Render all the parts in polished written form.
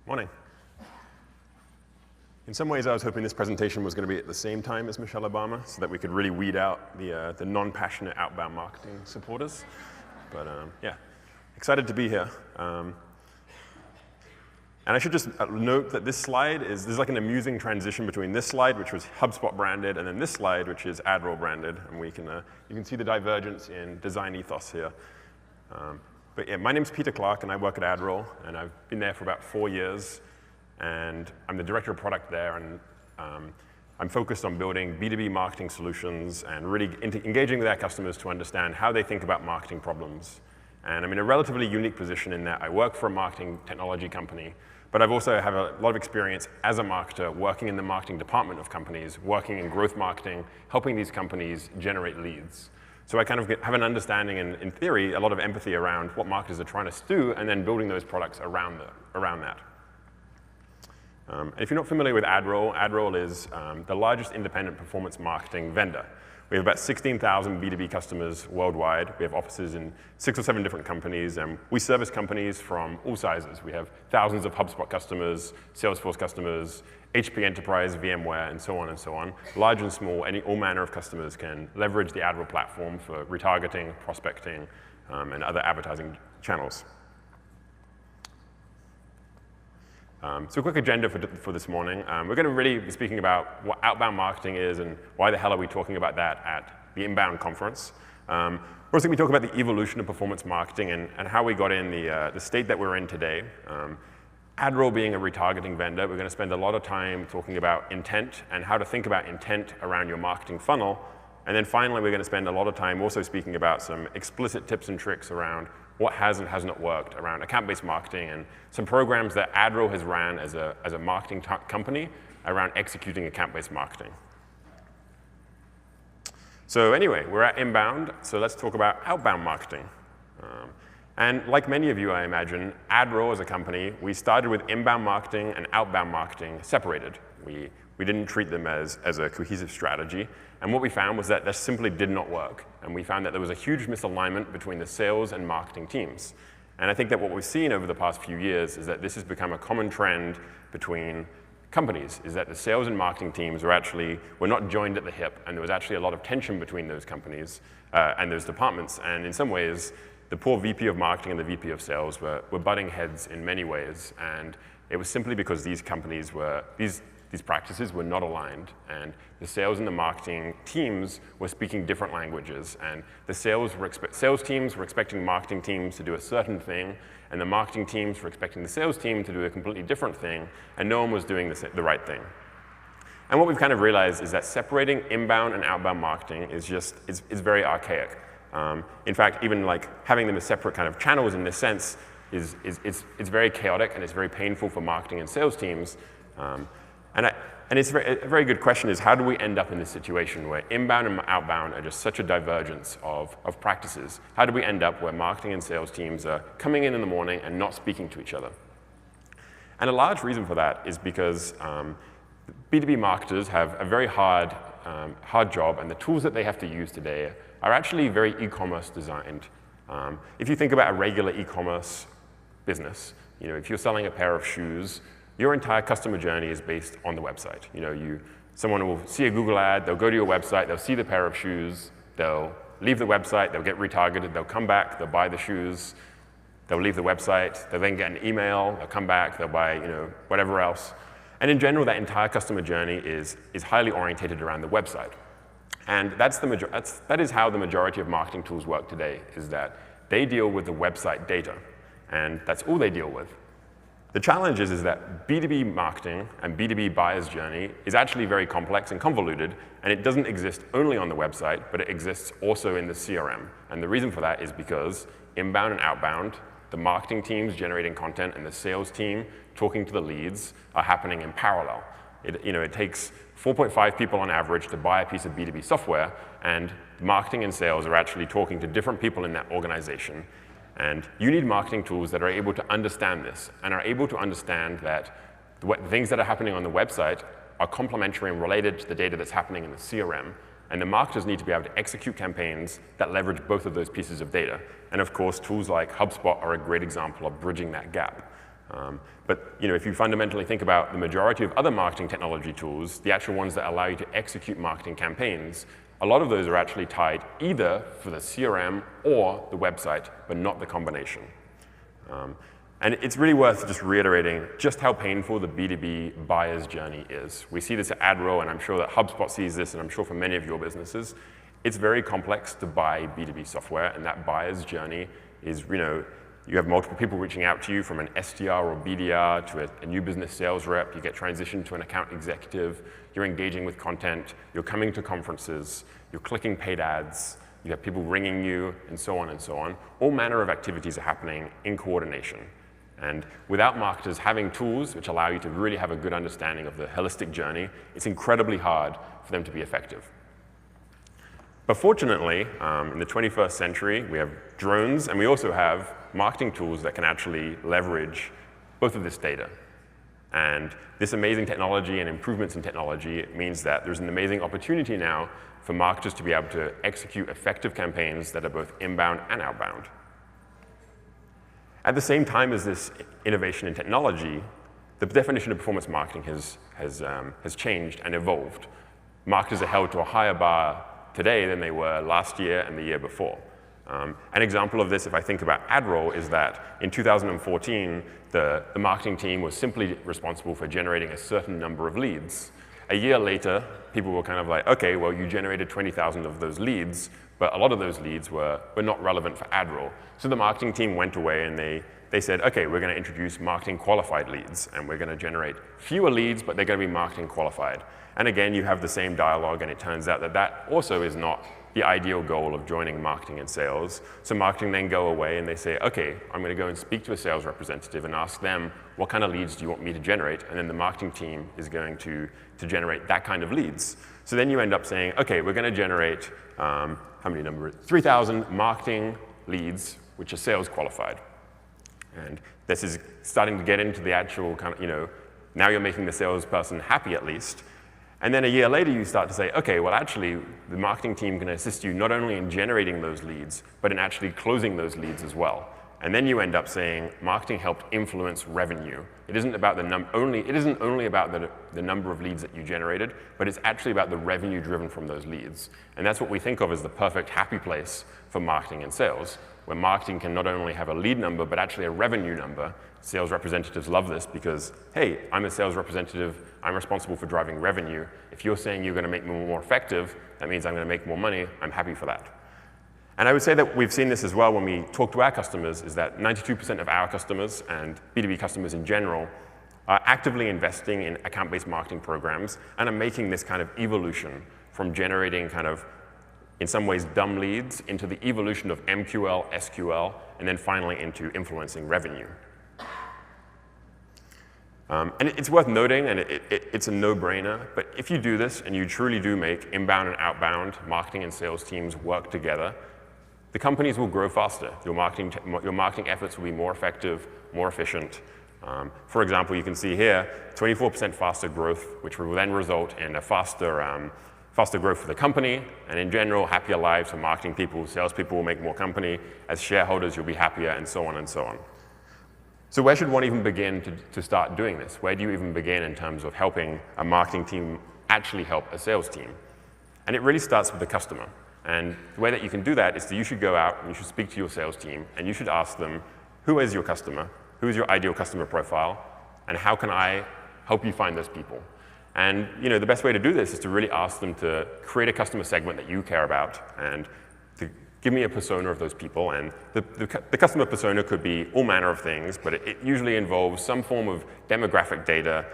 Morning. In some ways, I was hoping this presentation was going to be at the same time as Michelle Obama so that we could really weed out the non-passionate outbound marketing supporters. But yeah, excited to be here. And I should just note that this slide there's like an amusing transition between this slide, which was HubSpot branded, and then this slide, which is AdRoll branded. And you can see the divergence in design ethos here. But yeah, my name's Peter Clark, and I work at AdRoll, and I've been there for about 4 years. And I'm the director of product there, and I'm focused on building B2B marketing solutions and really engaging with our customers to understand how they think about marketing problems. And I'm in a relatively unique position in that I work for a marketing technology company, but I've also have a lot of experience as a marketer working in the marketing department of companies, working in growth marketing, helping these companies generate leads. So I kind of have an understanding and, in theory, a lot of empathy around what marketers are trying to do and then building those products around that. And if you're not familiar with AdRoll, AdRoll is the largest independent performance marketing vendor. We have about 16,000 B2B customers worldwide. We have offices in 6 or 7 different companies, and we service companies from all sizes. We have thousands of HubSpot customers, Salesforce customers, HP Enterprise, VMware, and so on and so on. Large and small, all manner of customers can leverage the AdRoll platform for retargeting, prospecting, and other advertising channels. So a quick agenda for this morning. We're going to really be speaking about what outbound marketing is and why the hell are we talking about that at the Inbound conference. We're also going to be talking about the evolution of performance marketing and how we got in the state that we're in today. AdRoll being a retargeting vendor, we're going to spend a lot of time talking about intent and how to think about intent around your marketing funnel. And then finally, we're going to spend a lot of time also speaking about some explicit tips and tricks around what has and has not worked around account-based marketing and some programs that AdRoll has ran as a marketing company around executing account-based marketing. So anyway, we're at Inbound, so let's talk about outbound marketing. And like many of you, I imagine, AdRoll as a company, we started with inbound marketing and outbound marketing separated. We didn't treat them as a cohesive strategy. And what we found was that simply did not work. And we found that there was a huge misalignment between the sales and marketing teams. And I think that what we've seen over the past few years is that this has become a common trend between companies, is that the sales and marketing teams were not joined at the hip, and there was actually a lot of tension between those companies and those departments. And in some ways, the poor VP of marketing and the VP of sales were butting heads in many ways. And it was simply because these companies these practices were not aligned, and the sales and the marketing teams were speaking different languages, and the sales teams were expecting marketing teams to do a certain thing, and the marketing teams were expecting the sales team to do a completely different thing, and no one was doing the right thing. And what we've kind of realized is that separating inbound and outbound marketing is very archaic. In fact, even like having them as separate kind of channels in this sense it's very chaotic, and it's very painful for marketing and sales teams. And it's a very good question is, how do we end up in this situation where inbound and outbound are just such a divergence of practices? How do we end up where marketing and sales teams are coming in the morning and not speaking to each other? And a large reason for that is because B2B marketers have a very hard job, and the tools that they have to use today are actually very e-commerce designed. If you think about a regular e-commerce business, if you're selling a pair of shoes, your entire customer journey is based on the website. Someone will see a Google ad, they'll go to your website, they'll see the pair of shoes, they'll leave the website, they'll get retargeted, they'll come back, they'll buy the shoes, they'll leave the website, they'll then get an email, they'll come back, they'll buy whatever else. And in general, that entire customer journey is highly orientated around the website. And that is how the majority of marketing tools work today, is that they deal with the website data, and that's all they deal with. The challenge is that B2B marketing and B2B buyer's journey is actually very complex and convoluted, and it doesn't exist only on the website, but it exists also in the CRM. And the reason for that is because inbound and outbound, the marketing teams generating content and the sales team talking to the leads are happening in parallel. It takes 4.5 people on average to buy a piece of B2B software, and marketing and sales are actually talking to different people in that organization. And you need marketing tools that are able to understand this and are able to understand that the things that are happening on the website are complementary and related to the data that's happening in the CRM. And the marketers need to be able to execute campaigns that leverage both of those pieces of data. And of course, tools like HubSpot are a great example of bridging that gap. But if you fundamentally think about the majority of other marketing technology tools, the actual ones that allow you to execute marketing campaigns, a lot of those are actually tied either for the CRM or the website, but not the combination. And it's really worth just reiterating just how painful the B2B buyer's journey is. We see this at AdRoll, and I'm sure that HubSpot sees this, and I'm sure for many of your businesses. It's very complex to buy B2B software, and that buyer's journey is, you have multiple people reaching out to you from an SDR or BDR to a new business sales rep. You get transitioned to an account executive. You're engaging with content. You're coming to conferences. You're clicking paid ads. You have people ringing you, and so on and so on. All manner of activities are happening in coordination. And without marketers having tools which allow you to really have a good understanding of the holistic journey, it's incredibly hard for them to be effective. But fortunately, in the 21st century, we have drones, and we also have marketing tools that can actually leverage both of this data. And this amazing technology and improvements in technology means that there's an amazing opportunity now for marketers to be able to execute effective campaigns that are both inbound and outbound. At the same time as this innovation in technology, the definition of performance marketing has changed and evolved. Marketers are held to a higher bar today than they were last year and the year before. An example of this, if I think about AdRoll, is that in 2014, the marketing team was simply responsible for generating a certain number of leads. A year later, people were kind of like, okay, well, you generated 20,000 of those leads, but a lot of those leads were not relevant for AdRoll. So the marketing team went away and they said, okay, we're going to introduce marketing qualified leads, and we're going to generate fewer leads, but they're going to be marketing qualified. And again, you have the same dialogue, and it turns out that that also is not the ideal goal of joining marketing and sales. So marketing then go away and they say, okay, I'm going to go and speak to a sales representative and ask them, what kind of leads do you want me to generate? And then the marketing team is going to generate that kind of leads. So then you end up saying, okay, we're going to generate, how many numbers? 3,000 marketing leads, which are sales qualified. And this is starting to get into the actual kind of, now you're making the salesperson happy at least. And then a year later, you start to say, okay, well, actually, the marketing team can assist you not only in generating those leads, but in actually closing those leads as well. And then you end up saying marketing helped influence revenue. It isn't about only about the number of leads that you generated, but it's actually about the revenue driven from those leads. And that's what we think of as the perfect happy place for marketing and sales, where marketing can not only have a lead number, but actually a revenue number. Sales representatives love this because, hey, I'm a sales representative. I'm responsible for driving revenue. If you're saying you're going to make me more effective, that means I'm going to make more money. I'm happy for that. And I would say that we've seen this as well when we talk to our customers, is that 92% of our customers and B2B customers in general are actively investing in account-based marketing programs and are making this kind of evolution from generating kind of, in some ways, dumb leads into the evolution of MQL, SQL, and then finally into influencing revenue. And it's worth noting, and it's a no-brainer, but if you do this and you truly do make inbound and outbound marketing and sales teams work together, the companies will grow faster. Your marketing efforts will be more effective, more efficient. For example, you can see here, 24% faster growth, which will then result in a faster growth for the company, and in general, happier lives for marketing people. Salespeople will make more company. As shareholders, you'll be happier, and so on and so on. So where should one even begin to start doing this? Where do you even begin in terms of helping a marketing team actually help a sales team? And it really starts with the customer. And the way that you can do that is that you should go out and you should speak to your sales team, and you should ask them, who is your customer? Who is your ideal customer profile? And how can I help you find those people? And the best way to do this is to really ask them to create a customer segment that you care about and to give me a persona of those people. And the customer persona could be all manner of things, but it usually involves some form of demographic data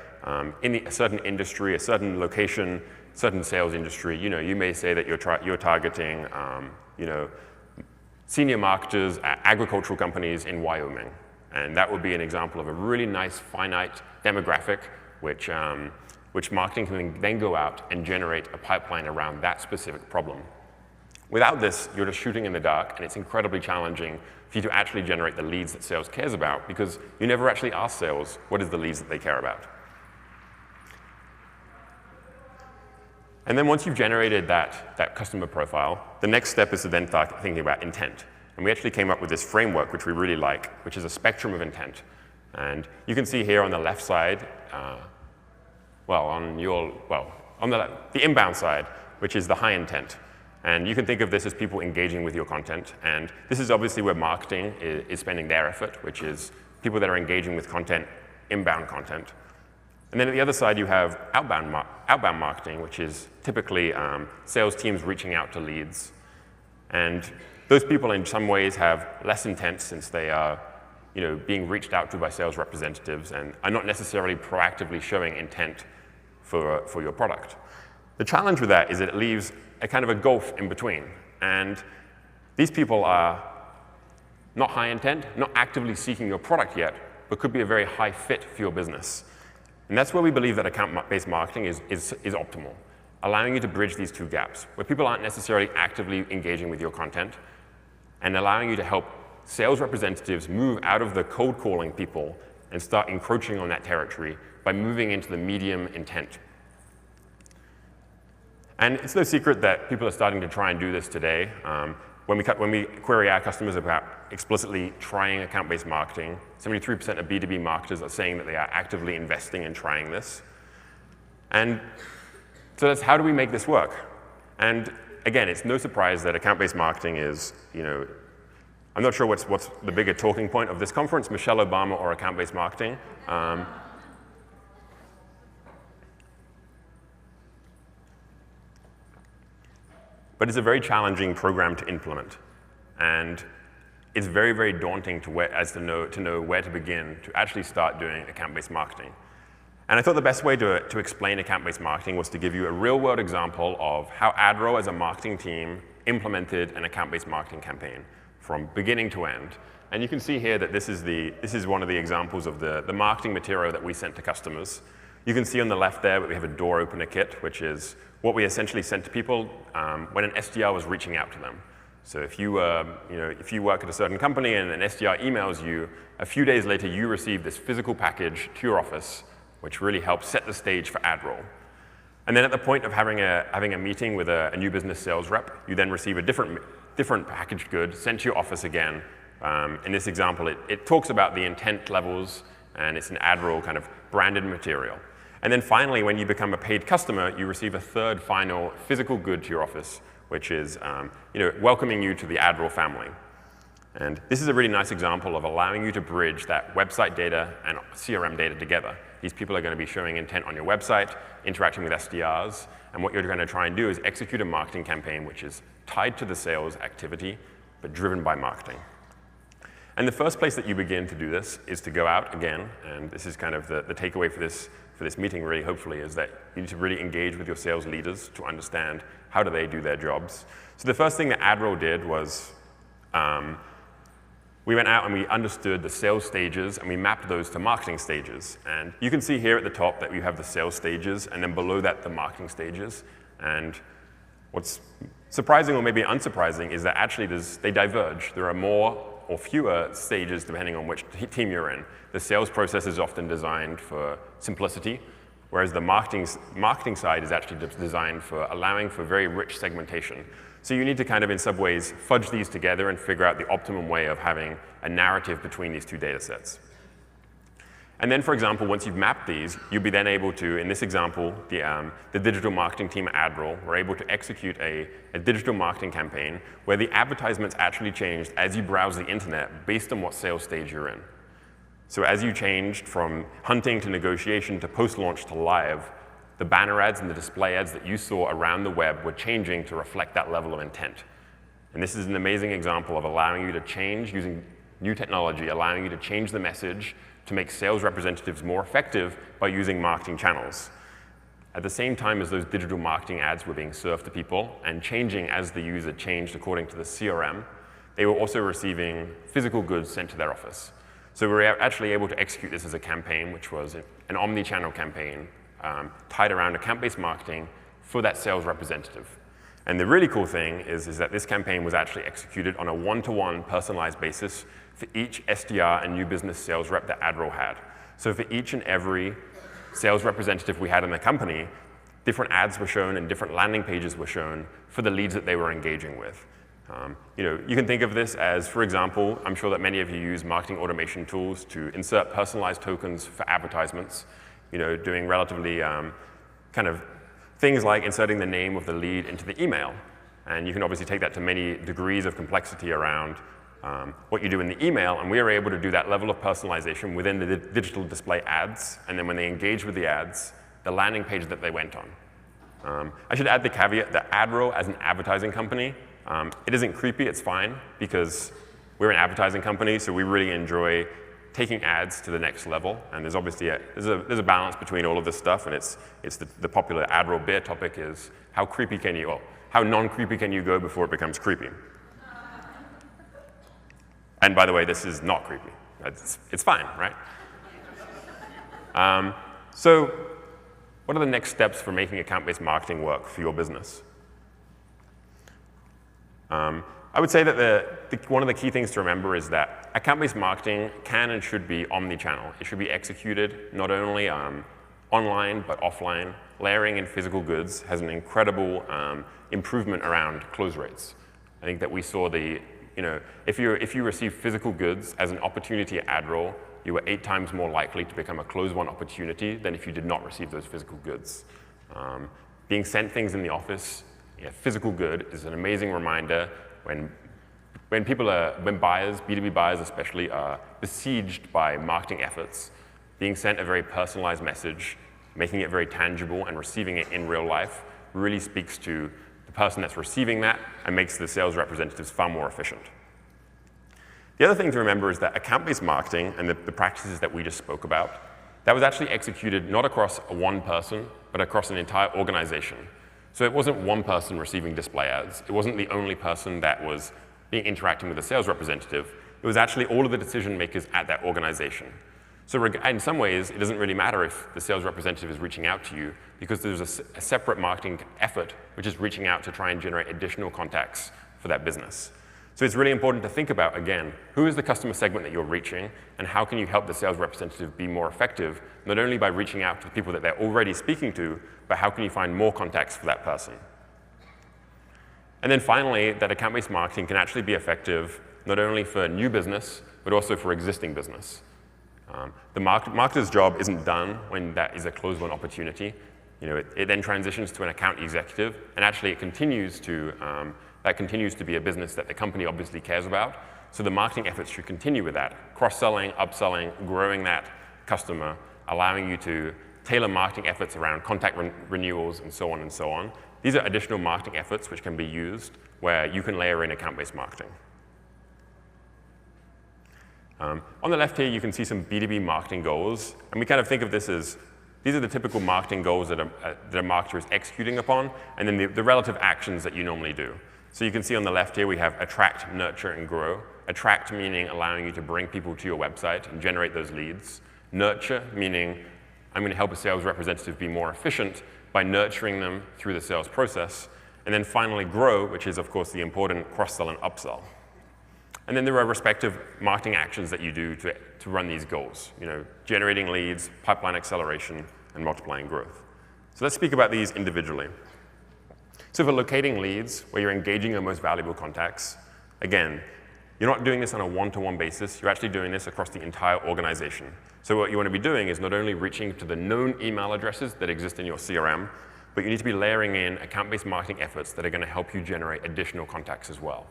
in a certain industry, a certain location, certain sales industry. You may say that you're targeting senior marketers at agricultural companies in Wyoming. And that would be an example of a really nice finite demographic which marketing can then go out and generate a pipeline around that specific problem. Without this, you're just shooting in the dark, and it's incredibly challenging for you to actually generate the leads that sales cares about, because you never actually ask sales what is the leads that they care about. And then once you've generated that customer profile, the next step is to then start thinking about intent. And we actually came up with this framework, which we really like, which is a spectrum of intent. And you can see here on the left side, on the inbound side, which is the high intent. And you can think of this as people engaging with your content. And this is obviously where marketing is spending their effort, which is people that are engaging with content, inbound content. And then at the other side, you have outbound marketing, which is typically sales teams reaching out to leads. And those people in some ways have less intent since they are being reached out to by sales representatives and are not necessarily proactively showing intent for your product. The challenge with that is that it leaves a kind of a gulf in between. And these people are not high intent, not actively seeking your product yet, but could be a very high fit for your business. And that's where we believe that account-based marketing is optimal, allowing you to bridge these two gaps, where people aren't necessarily actively engaging with your content, and allowing you to help sales representatives move out of the cold calling people and start encroaching on that territory by moving into the medium intent. And it's no secret that people are starting to try and do this today. When we query our customers about explicitly trying account-based marketing, 73% of B2B marketers are saying that they are actively investing in trying this. And so that's how do we make this work? And again, it's no surprise that account-based marketing is, I'm not sure what's the bigger talking point of this conference, Michelle Obama or account-based marketing. But it's a very challenging program to implement. And it's very, very daunting to know where to begin to actually start doing account-based marketing. And I thought the best way to explain account-based marketing was to give you a real-world example of how AdRoll as a marketing team implemented an account-based marketing campaign from beginning to end. And you can see here that this is one of the examples of the marketing material that we sent to customers. You can see on the left there that we have a door opener kit, which is what we essentially sent to people when an SDR was reaching out to them. So if you work at a certain company and an SDR emails you, a few days later you receive this physical package to your office, which really helps set the stage for AdRoll. And then at the point of having a meeting with a new business sales rep, you then receive a different packaged good sent to your office again. In this example, it talks about the intent levels, and it's an AdRoll kind of branded material. And then finally, when you become a paid customer, you receive a third final physical good to your office, which is welcoming you to the AdRoll family. And this is a really nice example of allowing you to bridge that website data and CRM data together. These people are going to be showing intent on your website, interacting with SDRs, and what you're going to try and do is execute a marketing campaign which is tied to the sales activity, but driven by marketing. And the first place that you begin to do this is to go out again, and this is kind of the takeaway for this meeting really, hopefully, is that you need to really engage with your sales leaders to understand how do they do their jobs. So the first thing that AdRoll did was we went out and we understood the sales stages and we mapped those to marketing stages. And you can see here at the top that we have the sales stages and then below that the marketing stages. And what's surprising or maybe unsurprising is that actually they diverge. There are more or fewer stages depending on which team you're in. The sales process is often designed for simplicity, whereas the marketing side is actually designed for allowing for very rich segmentation. So you need to kind of, in some ways, fudge these together and figure out the optimum way of having a narrative between these two data sets. And then, for example, once you've mapped these, you'll be then able to, in this example, the digital marketing team at AdRoll were able to execute a digital marketing campaign where the advertisements actually changed as you browse the internet based on what sales stage you're in. So as you changed from hunting to negotiation to post-launch to live, the banner ads and the display ads that you saw around the web were changing to reflect that level of intent. And this is an amazing example of allowing you to change using new technology, allowing you to change the message to make sales representatives more effective by using marketing channels. At the same time as those digital marketing ads were being served to people and changing as the user changed according to the CRM, they were also receiving physical goods sent to their office. So we were actually able to execute this as a campaign, which was an omnichannel campaign tied around account-based marketing for that sales representative. And the really cool thing is that this campaign was actually executed on a one-to-one personalized basis for each SDR and new business sales rep that AdRoll had. So for each and every sales representative we had in the company, different ads were shown and different landing pages were shown for the leads that they were engaging with. You can think of this as, for example, I'm sure that many of you use marketing automation tools to insert personalized tokens for advertisements, doing relatively kind of things like inserting the name of the lead into the email. And you can obviously take that to many degrees of complexity around what you do in the email, and we are able to do that level of personalization within the digital display ads, and then when they engage with the ads, the landing page that they went on. I should add the caveat that AdRoll, as an advertising company, it isn't creepy, it's fine, because we're an advertising company, so we really enjoy taking ads to the next level, and there's obviously there's a balance between all of this stuff, and it's the popular AdRoll beer topic is how creepy can you, how non-creepy can you go before it becomes creepy? And by the way, this is not creepy. It's fine, right? So what are the next steps for making account-based marketing work for your business? I would say that one of the key things to remember is that account-based marketing can and should be omnichannel. It should be executed not only online, but offline. Layering in physical goods has an incredible improvement around close rates. I think that we saw if you receive physical goods as an opportunity at AdRoll, you were 8 times more likely to become a close-won opportunity than if you did not receive those physical goods. Being sent things in the office, physical good, is an amazing reminder when buyers, B2B buyers especially, are besieged by marketing efforts. Being sent a very personalized message, making it very tangible, and receiving it in real life really speaks to the person that's receiving that and makes the sales representatives far more efficient. The other thing to remember is that account-based marketing and the practices that we just spoke about, that was actually executed not across one person, but across an entire organization. So it wasn't one person receiving display ads. It wasn't the only person that was interacting with a sales representative. It was actually all of the decision makers at that organization. So in some ways, it doesn't really matter if the sales representative is reaching out to you, because there's a separate marketing effort, which is reaching out to try and generate additional contacts for that business. So it's really important to think about, again, who is the customer segment that you're reaching, and how can you help the sales representative be more effective, not only by reaching out to the people that they're already speaking to, but how can you find more contacts for that person? And then finally, that account-based marketing can actually be effective not only for new business, but also for existing business. The marketer's job isn't done when that is a closed-won opportunity. It then transitions to an account executive, and actually it continues to be a business that the company obviously cares about. So the marketing efforts should continue with that, cross-selling, upselling, growing that customer, allowing you to tailor marketing efforts around contact renewals, and so on and so on. These are additional marketing efforts which can be used where you can layer in account-based marketing. On the left here, you can see some B2B marketing goals, and we kind of think of this as these are the typical marketing goals that a marketer is executing upon, and then the relative actions that you normally do. So you can see on the left here, we have attract, nurture, and grow. Attract meaning allowing you to bring people to your website and generate those leads. Nurture meaning I'm going to help a sales representative be more efficient by nurturing them through the sales process. And then finally, grow, which is, of course, the important cross-sell and upsell. And then there are respective marketing actions that you do to run these goals, generating leads, pipeline acceleration, and multiplying growth. So let's speak about these individually. So for locating leads, where you're engaging your most valuable contacts, again, you're not doing this on a one-to-one basis. You're actually doing this across the entire organization. So what you want to be doing is not only reaching to the known email addresses that exist in your CRM, but you need to be layering in account-based marketing efforts that are going to help you generate additional contacts as well.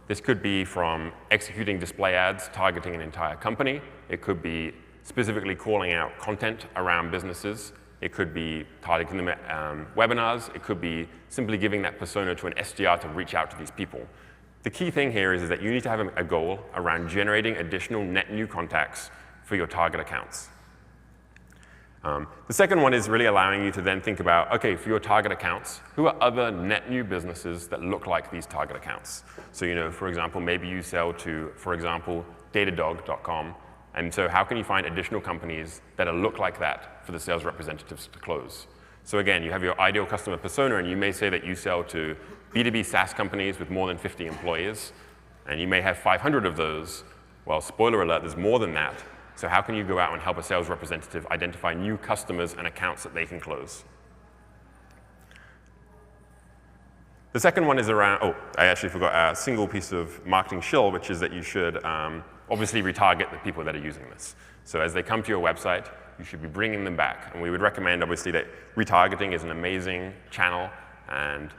This could be from executing display ads targeting an entire company. It could be specifically calling out content around businesses. It could be targeting them at webinars. It could be simply giving that persona to an SDR to reach out to these people. The key thing here is that you need to have a goal around generating additional net new contacts for your target accounts. The second one is really allowing you to then think about, okay, for your target accounts, who are other net new businesses that look like these target accounts? So, for example, maybe you sell to, for example, datadog.com. And so how can you find additional companies that look like that for the sales representatives to close? So again, you have your ideal customer persona, and you may say that you sell to B2B SaaS companies with more than 50 employees, and you may have 500 of those. Well, spoiler alert, there's more than that. So how can you go out and help a sales representative identify new customers and accounts that they can close? The second one is around, oh, I actually forgot a single piece of marketing shill, which is that you should obviously retarget the people that are using this. So as they come to your website, you should be bringing them back. And we would recommend, obviously, that retargeting is an amazing channel. And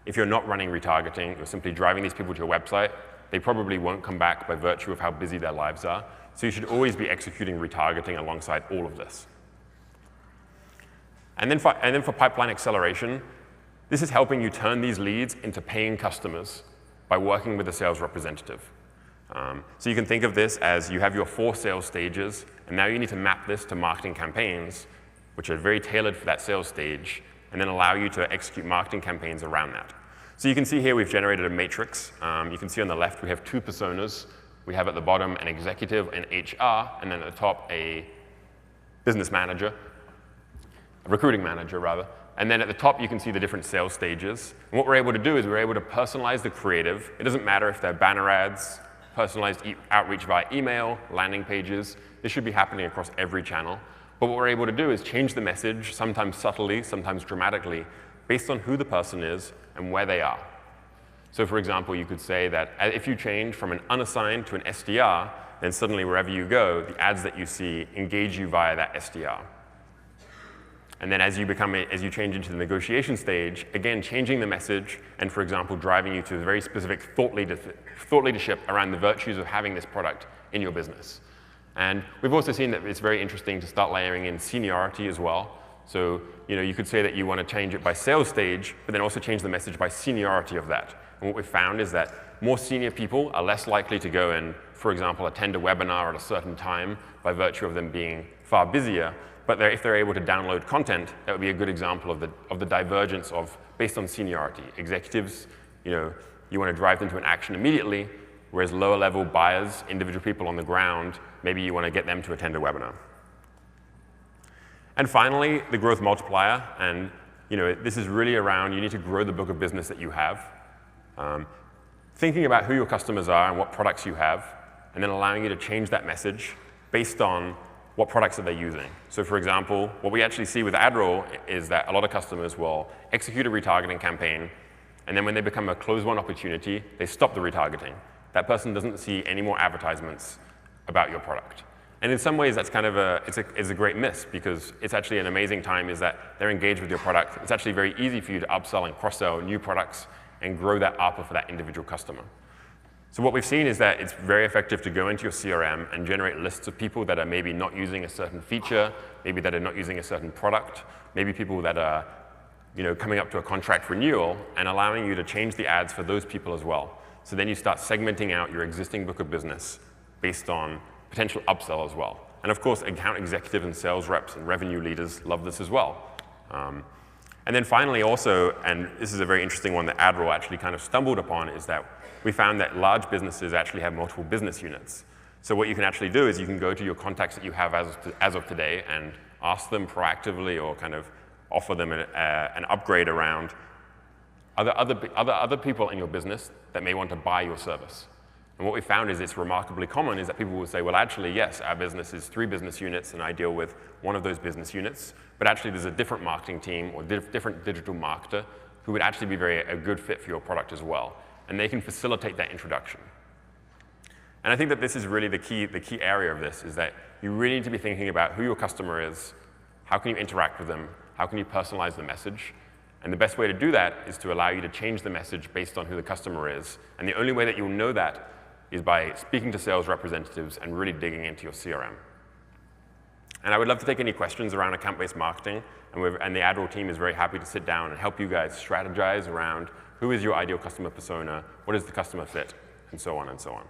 if you're not running retargeting, you're simply driving these people to your website, they probably won't come back by virtue of how busy their lives are. So you should always be executing retargeting alongside all of this. And then for pipeline acceleration, this is helping you turn these leads into paying customers by working with a sales representative. So you can think of this as you have your 4 sales stages, and now you need to map this to marketing campaigns, which are very tailored for that sales stage, and then allow you to execute marketing campaigns around that. So you can see here we've generated a matrix. You can see on the left we have 2 personas. We have at the bottom an executive in HR, and then at the top a business manager, a recruiting manager rather. And then at the top, you can see the different sales stages. And what we're able to do is we're able to personalize the creative. It doesn't matter if they're banner ads, personalized outreach via email, landing pages. This should be happening across every channel. But what we're able to do is change the message, sometimes subtly, sometimes dramatically, based on who the person is and where they are. So for example, you could say that if you change from an unassigned to an SDR, then suddenly wherever you go, the ads that you see engage you via that SDR. And then as you change into the negotiation stage, again, changing the message and, for example, driving you to a very specific thought leadership around the virtues of having this product in your business. And we've also seen that it's very interesting to start layering in seniority as well. So you could say that you want to change it by sales stage, but then also change the message by seniority of that. And what we've found is that more senior people are less likely to go and, for example, attend a webinar at a certain time by virtue of them being far busier. But if they're able to download content, that would be a good example of the divergence based on seniority. Executives, you want to drive them to an action immediately, whereas lower-level buyers, individual people on the ground, maybe you want to get them to attend a webinar. And finally, the growth multiplier. And this is really around you need to grow the book of business that you have. Thinking about who your customers are and what products you have, and then allowing you to change that message based on what products are they using. So for example, what we actually see with AdRoll is that a lot of customers will execute a retargeting campaign, and then when they become a closed-won opportunity, they stop the retargeting. That person doesn't see any more advertisements about your product. And in some ways, that's kind of it's a great miss, because it's actually an amazing time is that they're engaged with your product. It's actually very easy for you to upsell and cross-sell new products and grow that ARPA for that individual customer. So what we've seen is that it's very effective to go into your CRM and generate lists of people that are maybe not using a certain feature, maybe that are not using a certain product, maybe people that are coming up to a contract renewal, and allowing you to change the ads for those people as well. So then you start segmenting out your existing book of business based on potential upsell as well. And of course, account executives and sales reps and revenue leaders love this as well. And then finally also, and this is a very interesting one that AdRoll actually kind of stumbled upon, is that we found that large businesses actually have multiple business units. So what you can actually do is you can go to your contacts that you have as of today and ask them proactively or kind of offer them an upgrade around other people in your business that may want to buy your service. And what we found is it's remarkably common is that people will say, well, actually, yes, our business is 3 business units, and I deal with one of those business units. But actually, there's a different marketing team or different digital marketer who would actually be a good fit for your product as well. And they can facilitate that introduction. And I think that this is really the key area of this, is that you really need to be thinking about who your customer is, how can you interact with them, how can you personalize the message. And the best way to do that is to allow you to change the message based on who the customer is. And the only way that you'll know that is by speaking to sales representatives and really digging into your CRM. And I would love to take any questions around account-based marketing, and the AdRoll team is very happy to sit down and help you guys strategize around who is your ideal customer persona, what is the customer fit, and so on and so on.